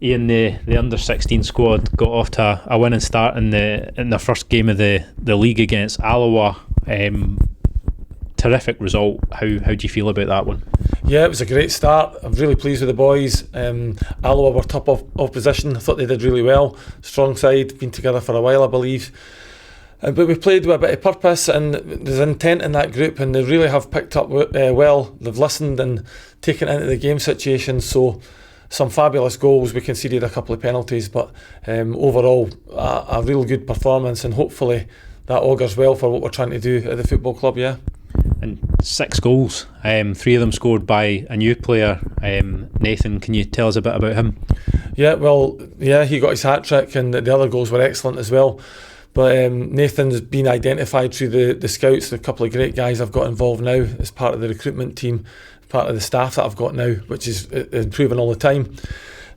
Ian, the under-16 squad got off to a winning start in the first game of the league against Alloa. Terrific result. How do you feel about that one? Yeah, it was a great start. I'm really pleased with the boys. Alloa were top of opposition. I thought they did really well. Strong side, been together for a while, I believe. But we played with a bit of purpose, and there's intent in that group, and they really have picked up well. They've listened and taken it into the game situation. So some fabulous goals. We conceded a couple of penalties, but overall a real good performance, and hopefully that augurs well for what we're trying to do at the football club. Yeah. And 6 goals, 3 of them scored by a new player. Nathan, can you tell us a bit about him? Yeah, well, he got his hat-trick, and the other goals were excellent as well. But Nathan's been identified through the scouts. A couple of great guys I've got involved now as part of the recruitment team, part of the staff that I've got now, which is improving all the time.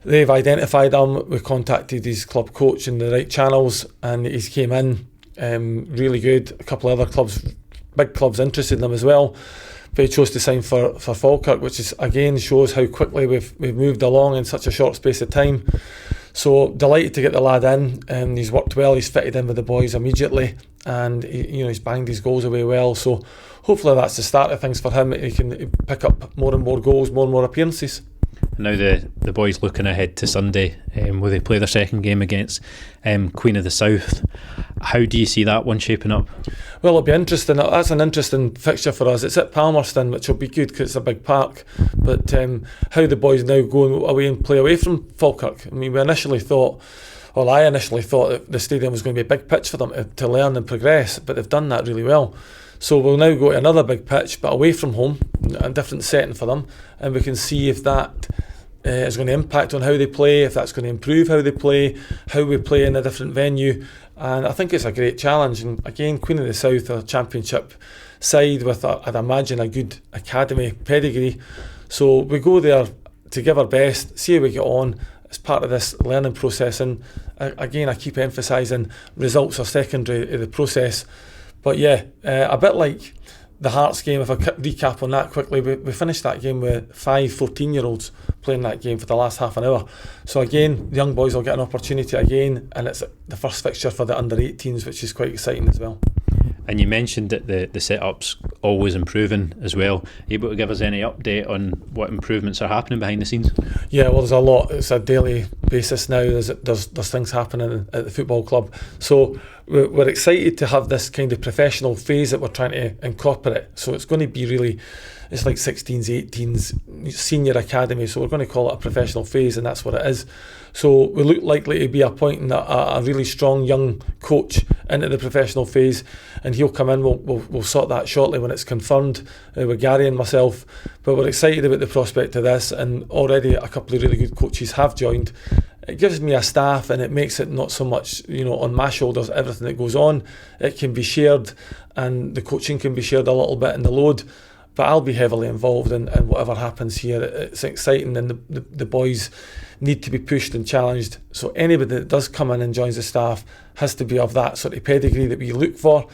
They've identified him. We contacted his club coach in the right channels, and he's came in really good. A couple of other clubs, big clubs, interested in him as well. But he chose to sign for Falkirk, which is again shows how quickly we've moved along in such a short space of time. So delighted to get the lad in. He's worked well. He's fitted in with the boys immediately, and he's banged his goals away well. So hopefully that's the start of things for him. He can pick up more and more goals, more and more appearances. Now the boys looking ahead to Sunday, where they play their second game against Queen of the South. How do you see that one shaping up? Well, it'll be interesting. That's an interesting fixture for us. It's at Palmerston, which will be good because it's a big park. But how the boys now go away and play away from Falkirk. I mean, I initially thought that the stadium was going to be a big pitch for them to learn and progress, but they've done that really well. So we'll now go to another big pitch, but away from home, a different setting for them, and we can see if that is going to impact on how they play, if that's going to improve how they play, how we play in a different venue. And I think it's a great challenge. And again, Queen of the South, a championship side with, I'd imagine, a good academy pedigree. So we go there to give our best, see how we get on as part of this learning process. And again, I keep emphasising results are secondary to the process. But yeah, a bit like the Hearts game, if I recap on that quickly, we finished that game with 5 14-year-olds playing that game for the last half an hour. So again, the young boys will get an opportunity again, and it's the first fixture for the under-18s, which is quite exciting as well. And you mentioned that the setup's always improving as well. Are you able to give us any update on what improvements are happening behind the scenes? Yeah, well, there's a lot. It's a daily basis now. There's things happening at the football club. So we're excited to have this kind of professional phase that we're trying to incorporate. So it's going to be really, it's like 16s, 18s, senior academy. So we're going to call it a professional phase, and that's what it is. So we look likely to be appointing a really strong young coach into the professional phase, and he'll come in. We'll sort that shortly when it's confirmed with Gary and myself. But we're excited about the prospect of this, and already a couple of really good coaches have joined. It gives me a staff, and it makes it not so much on my shoulders, everything that goes on. It can be shared, and the coaching can be shared a little bit in the load. But I'll be heavily involved in whatever happens here. It's exciting, and the boys need to be pushed and challenged. So anybody that does come in and joins the staff has to be of that sort of pedigree that we look for.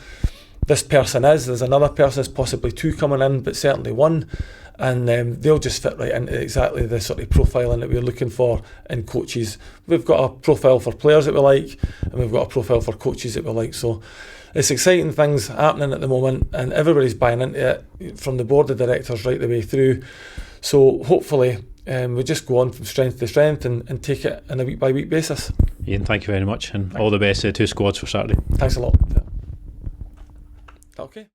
This person is. There's another person, there's possibly 2 coming in, but certainly 1. And they'll just fit right into exactly the sort of profiling that we're looking for in coaches. We've got a profile for players that we like, and we've got a profile for coaches that we like. So it's exciting things happening at the moment, and everybody's buying into it, from the board of directors right the way through. So hopefully we just go on from strength to strength and take it on a week by week basis. Ian, thank you very much, and all the best to the 2 squads for Saturday. Thanks a lot. Okay.